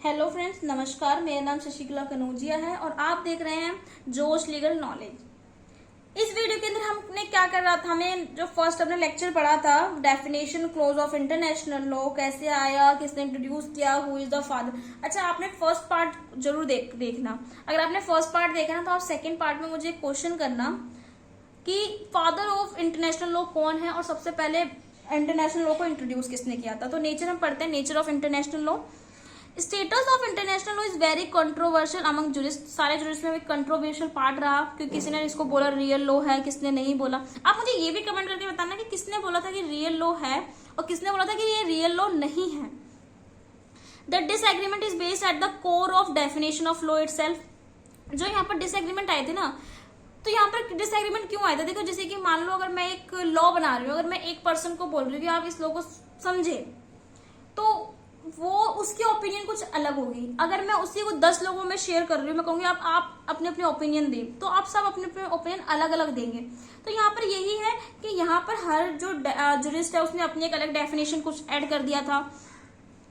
Hello friends, नमस्कार। मेरा नाम शशिकला कनौजिया है और आप देख रहे हैं जोश लीगल नॉलेज। इस वीडियो के अंदर हमने क्या कर रहा था, हमें जो फर्स्ट अपने लेक्चर पढ़ा था definition close of international law कैसे आया, किसने इंट्रोड्यूस किया, हु इज द फादर। अच्छा, आपने फर्स्ट पार्ट जरूर देखना। अगर आपने फर्स्ट पार्ट देखा ना तो आप सेकेंड पार्ट में मुझे क्वेश्चन करना कि फादर ऑफ इंटरनेशनल लॉ कौन है और सबसे पहले इंटरनेशनल लॉ को इंट्रोड्यूस किसने किया था। तो नेचर हम पढ़ते हैं, nature of international law. Status of international law is very controversial among jurist. सारे जूरिस्ट में भी कंट्रोवर्शियल पार्ट रहा क्योंकि किसी ने इसको बोला रियल लॉ है, किसने नहीं बोला। आप मुझे ये भी कमेंट करके बताना कि किसने बोला था कि रियल लॉ है और किसने बोला था कि ये रियल लॉ नहीं है। The disagreement is based at the core of definition of law itself. जो यहाँ पर डिसएग्रीमेंट आए थे ना, तो यहाँ पर डिसएग्रीमेंट क्यों आया था? देखो, जैसे कि मान लो अगर मैं एक लॉ बना रही हूँ, अगर मैं एक पर्सन को बोल रही हूँ कि आप इस लॉ को समझे, तो वो उसकी ओपिनियन कुछ अलग होगी। अगर मैं उसी को 10 लोगों में शेयर कर रही हूँ, मैं कहूंगी आप अपने अपने ओपिनियन दें, तो आप सब अपने अपने ओपिनियन अलग अलग देंगे। तो यहाँ पर यही है कि यहाँ पर हर जो जूरिस्ट है उसने अपनी एक अलग डेफिनेशन कुछ ऐड कर दिया था,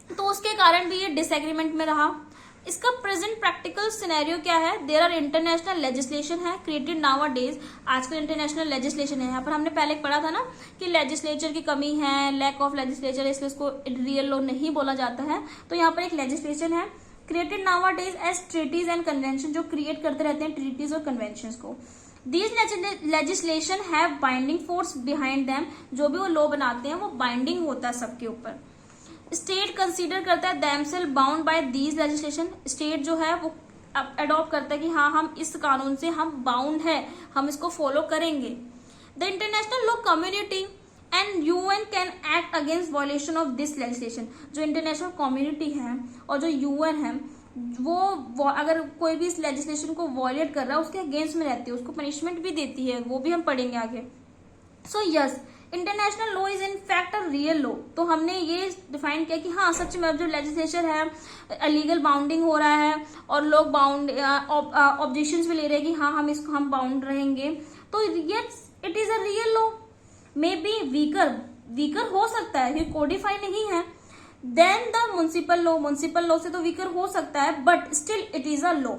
तो उसके कारण भी ये डिसएग्रीमेंट में रहा। इसका प्रेजेंट प्रैक्टिकल सिनेरियो क्या है? देयर आर इंटरनेशनल लेजिस्लेशन है क्रिएटेड नाउ अ डेज। आजकल इंटरनेशनल लेजिस्लेशन है। यहाँ पर हमने पहले पढ़ा था ना कि लेजिस्लेचर की कमी है, लैक ऑफ लेजिस्लेचर, इसलिए इसको रियल लॉ नहीं बोला जाता है। तो यहाँ पर एक लेजिस्लेशन है created nowadays as treaties and convention, जो क्रिएट करते रहते हैं ट्रीटीज और कन्वेंशन को। These legislation have binding force behind them. जो भी वो लॉ बनाते हैं वो बाइंडिंग होता है सबके ऊपर। स्टेट कंसीडर करता है themselves bound by these legislation. State जो है वो अडॉप्ट करता है कि हाँ, हम इस कानून से हम बाउंड है, हम इसको फॉलो करेंगे। The international law community and UN can act against violation of this legislation. जो इंटरनेशनल कम्युनिटी है और जो यूएन है वो अगर कोई भी इस लेजिस्लेशन को वॉयलेट कर रहा है उसके अगेंस्ट में रहती है, उसको पनिशमेंट भी देती है, वो भी हम पढ़ेंगे आगे। So yes, international law is in fact a real law. तो हमने ये डिफाइन किया कि हाँ, सच में अब जो लेजिस्लेचर है लीगल बाउंडिंग हो रहा है और लोग बाउंड ऑब्जेक्शंस भी ले रहे हैं कि हाँ, हम इसको हम बाउंड रहेंगे, तो yes it is a real law. May be weaker हो सकता है, ये कोडिफाई नहीं है देन द म्युनिसिपल लॉ से तो वीकर हो सकता है, but still it is a law.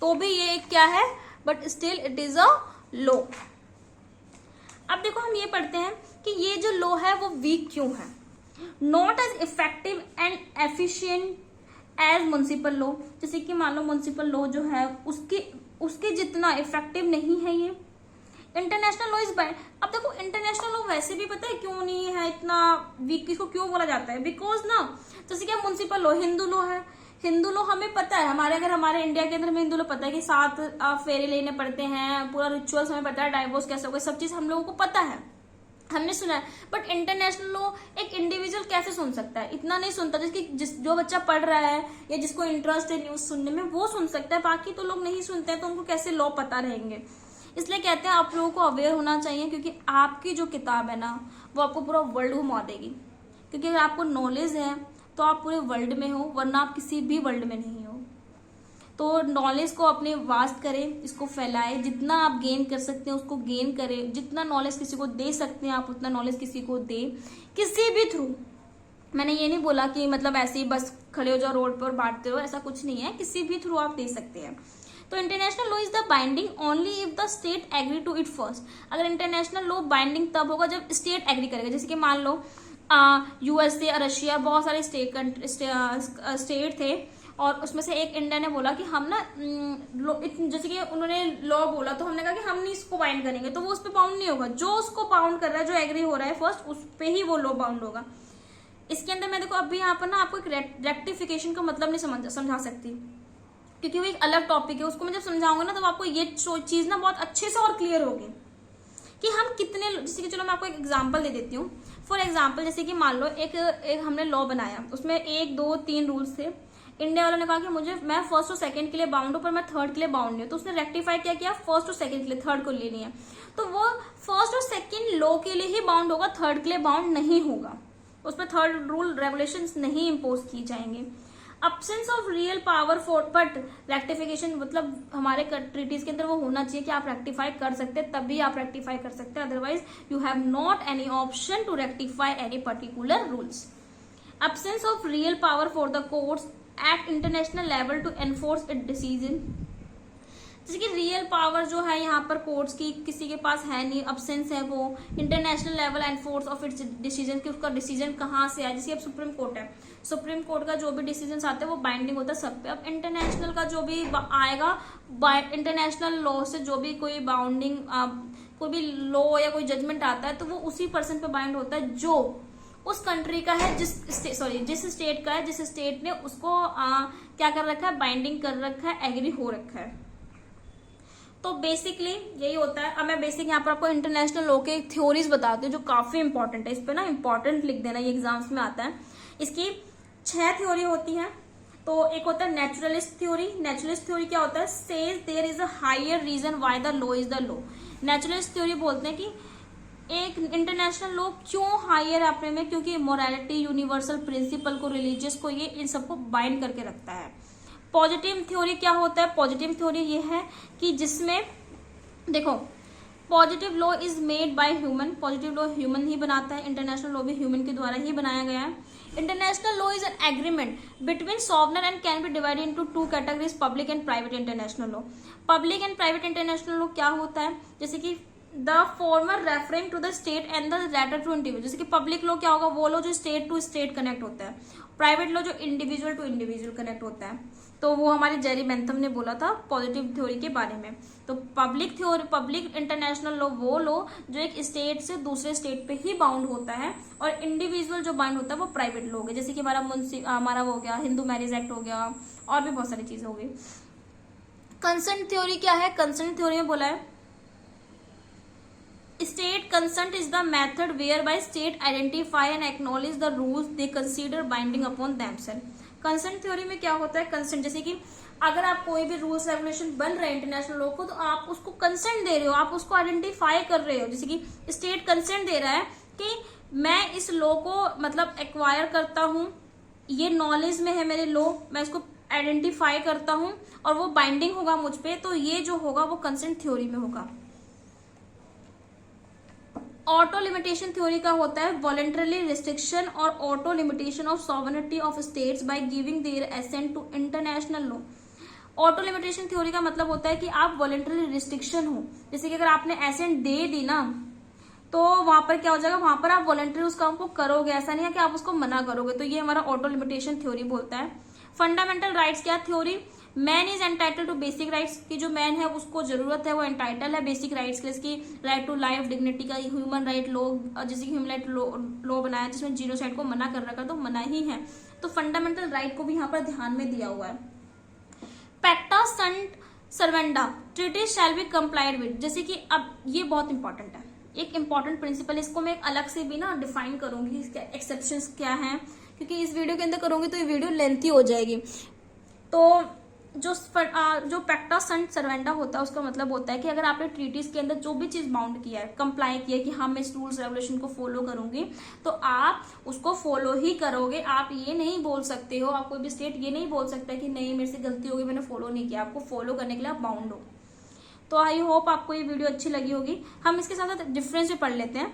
तो भी ये क्या है, but still it is a law. अब देखो, हम ये पढ़ते हैं कि ये जो लॉ है वो वीक क्यों है। Not as effective and efficient as municipal law. जैसे कि मान लो म्युनिसिपल लॉ जो है उसके जितना इफेक्टिव नहीं है ये। International law is bind. अब देखो, इंटरनेशनल लॉ वैसे भी पता है क्यों नहीं है इतना वीक, इसको क्यों बोला जाता है? बिकॉज ना, जैसे कि म्युनिसिपल लॉ हिंदू लॉ है। हिंदू लॉ हमें पता है, हमारे इंडिया के अंदर हमें हिंदू लॉ पता है कि 7 फेरे लेने पड़ते हैं, पूरा रिचुअल्स हमें पता है, डाइवोर्स कैसे होगा, सब चीज हम लोगों को पता है, हमने सुना है। बट इंटरनेशनल लॉ एक इंडिविजुअल कैसे सुन सकता है? इतना नहीं सुनता। जो बच्चा पढ़ रहा है या जिसको इंटरेस्ट है न्यूज सुनने में वो सुन सकता है, बाकी तो लोग नहीं सुनते हैं, तो उनको कैसे लॉ पता रहेंगे? इसलिए कहते हैं आप लोगों को अवेयर होना चाहिए, क्योंकि आपकी जो किताब है ना वो आपको पूरा वर्ल्ड घुमा देगी। क्योंकि अगर आपको नॉलेज है तो आप पूरे वर्ल्ड में हो, वरना आप किसी भी वर्ल्ड में नहीं हो। तो नॉलेज को अपने वास्ट करें, इसको फैलाएं, जितना आप गेन कर सकते हैं उसको गेन करें, जितना नॉलेज किसी को दे सकते हैं आप उतना नॉलेज किसी को दें, किसी भी थ्रू। मैंने ये नहीं बोला कि मतलब ऐसे ही बस खड़े हो जाओ रोड पर और बांटते रहो, ऐसा कुछ नहीं है, किसी भी थ्रू आप दे सकते हैं। तो international law is the binding only if the state agree to it first. अगर इंटरनेशनल लॉ बाइंडिंग तब होगा जब स्टेट एग्री करेगा। जैसे कि मान लो यूएसए, रशिया, बहुत सारे स्टेट थे और उसमें से एक इंडिया ने बोला कि हम ना जैसे कि उन्होंने लॉ बोला तो हमने कहा कि हम नहीं इसको बाइंड करेंगे, तो वो उस पर बाउंड नहीं होगा। जो उसको बाउंड कर रहा है, जो एग्री हो रहा है फर्स्ट, उस पर ही वो लॉ बाउंड होगा। इसके अंदर मैं देखो अभी यहाँ पर ना आपको एक रेक्टिफिकेशन का मतलब नहीं समझा सकती, क्योंकि वो एक अलग टॉपिक है। उसको मैं जब समझाऊंगा ना तो आपको ये चीज ना बहुत अच्छे से और क्लियर होगी कि हम कितने, जैसे कि चलो मैं आपको एक एग्जांपल दे देती हूँ। फॉर एग्जांपल, जैसे कि मान लो एक हमने लॉ बनाया, उसमें 1 2 3 रूल्स थे। इंडिया वालों ने कहा कि मैं फर्स्ट और सेकंड के लिए बाउंड हूँ पर मैं थर्ड के लिए बाउंड नहीं हूँ, तो उसने रेक्टिफाई क्या किया, फर्स्ट और सेकंड के लिए, थर्ड को ले लिया। तो वो फर्स्ट और सेकंड लॉ के लिए ही बाउंड होगा, थर्ड के लिए बाउंड नहीं होगा, उसमें थर्ड रूल रेगुलेशंस नहीं इम्पोज की जाएंगे। Absence of real power for but rectification, मतलब हमारे ट्रीटीज के अंदर वो होना चाहिए कि आप रेक्टिफाई कर सकते हैं, तभी आप रेक्टिफाई कर सकते हैं, otherwise you have not any option to rectify any particular rules. Absence of real power for the courts at international level to enforce it decision. जैसे कि रियल पावर जो है यहाँ पर कोर्ट्स की किसी के पास है नहीं, अब्सेंस है, वो international level enforce of its decision कि उसका डिसीजन कहाँ से आया। जैसे अब सुप्रीम कोर्ट है, सुप्रीम कोर्ट का जो भी डिसीजन आते हैं वो बाइंडिंग होता है सब पे। अब इंटरनेशनल का जो भी आएगा, इंटरनेशनल लॉ से जो भी कोई बाउंडिंग कोई भी लॉ या कोई जजमेंट आता है तो वो उसी पर्सन पे बाइंड होता है जो उस कंट्री का है, जिस स्टेट का है, जिस स्टेट ने उसको क्या कर रखा है, बाइंडिंग कर रखा है, एग्री हो रखा है। तो बेसिकली यही होता है। अब मैं बेसिक यहाँ पर आपको इंटरनेशनल लॉ के थ्योरीज बताती हूँ जो काफी इंपॉर्टेंट है। इस पे ना इंपॉर्टेंट लिख देना, ये एग्जाम्स में आता है। इसकी 6 थ्योरी होती हैं। तो एक होता है नेचुरलिस्ट थ्योरी। नेचुरलिस्ट थ्योरी क्या होता है, says there is a higher reason why the law is the law. Naturalist theory बोलते हैं कि एक इंटरनेशनल लॉ क्यों हायर है अपने में, क्योंकि मोरालिटी, यूनिवर्सल प्रिंसिपल को, रिलीजियस को, ये इन सबको बाइंड करके रखता है। पॉजिटिव थ्योरी क्या होता है, पॉजिटिव थ्योरी ये है कि जिसमें देखो positive law is made by human, positive law human ही बनाता है, इंटरनेशनल लॉ भी ह्यूमन के द्वारा ही बनाया गया है। International law is an agreement between sovereign and can be divided into 2 categories, public and private international law. Public and private international law क्या होता है, जैसे कि the former referring to the state and the latter to individual. जैसे कि public law क्या होगा, वो लॉ जो स्टेट टू स्टेट कनेक्ट होता है। प्राइवेट लॉ जो इंडिविजुअल टू इंडिविजुअल कनेक्ट होता है। तो वो हमारे जेरी बेंथम ने बोला था पॉजिटिव थ्योरी के बारे में। तो public theory, public international law वो लॉ जो एक स्टेट से दूसरे स्टेट पे ही बाउंड होता है, और इंडिविजुअल जो बाउंड होता है वो प्राइवेट लॉ है। जैसे कि हमारा वो हो गया हिंदू मैरिज एक्ट हो गया, और भी बहुत सारी चीजें हो गई। कंसेंट थ्योरी क्या है, कंसेंट थ्योरी में बोला है state consent is the method whereby state identify and acknowledge the rules they consider binding upon themselves. Consent theory में क्या होता है, कंसेंट जैसे कि अगर आप कोई भी रूल्स रेगुलेशन बन रहे हैं इंटरनेशनल लॉ को, तो आप उसको कंसेंट दे रहे हो, आप उसको आइडेंटिफाई कर रहे हो। जैसे कि स्टेट कंसेंट दे रहा है कि मैं इस लॉ को मतलब एक्वायर करता हूं, ये नॉलेज में है मेरे लॉ, मैं इसको आइडेंटिफाई करता हूं और वो बाइंडिंग होगा मुझ पे, तो ये जो होगा वो कंसेंट थ्योरी में होगा। ऑटो लिमिटेशन थ्योरी का होता है वॉलंटरली रिस्ट्रिक्शन और auto limitation of sovereignty of states by giving their assent to international law. Auto limitation theory का मतलब होता है कि आप वॉलंटरली रिस्ट्रिक्शन हो, जैसे कि अगर आपने एसेंट दे दी ना, तो वहां पर क्या हो जाएगा, वहां पर आप वॉलंटरी उस काम को करोगे, ऐसा नहीं है कि आप उसको मना करोगे। तो ये हमारा ऑटो लिमिटेशन थ्योरी बोलता है। फंडामेंटल राइट्स क्या theory, man is entitle to basic rights, की जो मैन है उसको जरूरत है, वो एंटाइटल है बेसिक राइट्स के लिए। इसकी राइट टू लाइफ, डिग्निटी का ह्यूमन राइट लॉ, जैसे कि ह्यूमन राइट लॉ बनाया जिसमें जीनोसाइड को मना कर रखा, तो मना ही है। तो फंडामेंटल राइट को भी यहाँ पर ध्यान में दिया हुआ है। Pacta sunt servanda treaty shall be complied with, जैसे कि अब ये बहुत इंपॉर्टेंट है, एक इंपॉर्टेंट प्रिंसिपल, इसको मैं अलग से भी ना डिफाइन करूंगी, इसके एक्सेप्शंस क्या हैं, क्योंकि इस वीडियो के अंदर करूंगी तो ये वीडियो लेंथी हो जाएगी। तो जो पैक्टा सन्ट सर्वेंडा होता है उसका मतलब होता है कि अगर आपने ट्रीटीज के अंदर जो भी चीज बाउंड किया है, कंप्लाई किया है कि हाँ मैं इस रूल्स रेगुलेशन को फॉलो करूंगी, तो आप उसको फॉलो ही करोगे। आप ये नहीं बोल सकते हो, आप कोई भी स्टेट ये नहीं बोल सकता कि नहीं मेरे से गलती होगी मैंने फॉलो नहीं किया, आपको फॉलो करने के लिए आप बाउंड हो। तो आई होप आपको ये वीडियो अच्छी लगी होगी। हम इसके साथ साथ डिफरेंस भी पढ़ लेते हैं,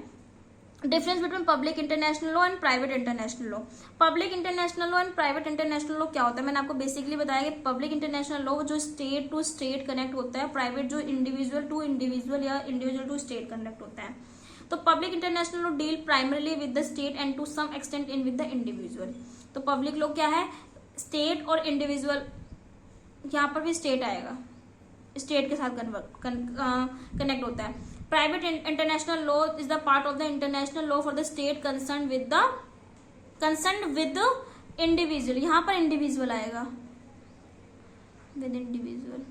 difference between public international law and private international law. Public international law and private international law क्या होता है, मैंने आपको बेसिकली बताया कि पब्लिक इंटरनेशनल लॉ जो स्टेट टू स्टेट कनेक्ट होता है, प्राइवेट जो इंडिविजुअल टू इंडिविजुअल या इंडिविजुअल टू स्टेट कनेक्ट होता है। तो public international law deal primarily with the state and to some extent in with the individual. तो public law क्या है, स्टेट और इंडिविजुअल, यहाँ पर भी स्टेट आएगा, स्टेट के साथ कनेक्ट होता है। Private international law is the part of the international law for the state concern with individual, यहां पर इंडिविजुअल आएगा, with individual.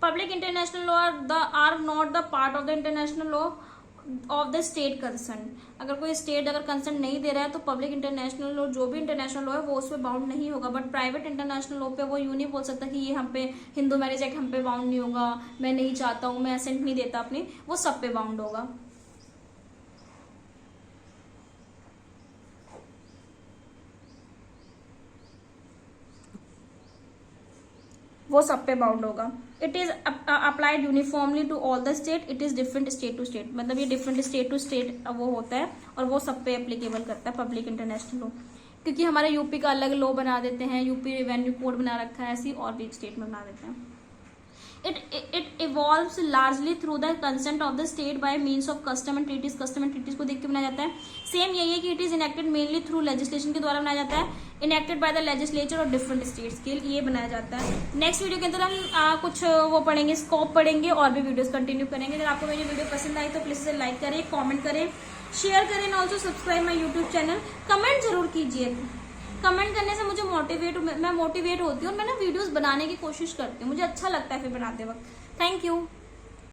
Public international law are not the part of the international law of the state concern. अगर कोई state अगर concern नहीं दे रहा है तो पब्लिक इंटरनेशनल लॉ जो भी इंटरनेशनल लॉ है वो उस पर बाउंड नहीं होगा। बट प्राइवेट इंटरनेशनल लॉ पे वो यूं नहीं बोल सकता कि ये हम पे हिंदू मैरिज एक्ट हम पे बाउंड नहीं होगा, मैं नहीं चाहता हूं, मैं एसेंट नहीं देता अपनी, वो सब पे बाउंड होगा। वो सब पे बाउंड होगा। It is applied uniformly to all the state, it is different state to state, मतलब ये डिफरेंट स्टेट टू स्टेट वो होता है और वो सब पे एप्लीकेबल करता है पब्लिक इंटरनेशनल लॉ। क्योंकि हमारे यूपी का अलग लॉ बना देते हैं, यूपी रेवेन्यू कोड बना रखा है, ऐसी और भी स्टेट में बना देते हैं। It evolves largely through the consent of the state by means of custom and treaties। custom and treaties को देख के बनाया जाता है। सेम यही है कि it is enacted mainly through legislation के द्वारा बनाया जाता है, enacted by the legislature और different states के लिए बनाया जाता है। नेक्स्ट वीडियो के अंदर हम कुछ वो पढ़ेंगे, स्कोप पढ़ेंगे और भी वीडियोस कंटिन्यू करेंगे। अगर आपको मेरी वीडियो पसंद आई तो प्लीज से लाइक करें, कॉमेंट करें, शेयर करें and also subscribe my YouTube channel. Comment जरूर कीजिए, कमेंट करने से मुझे मैं मोटिवेट होती हूँ और मैं ना वीडियोस बनाने की कोशिश करती हूँ, मुझे अच्छा लगता है फिर बनाते वक्त। Thank you.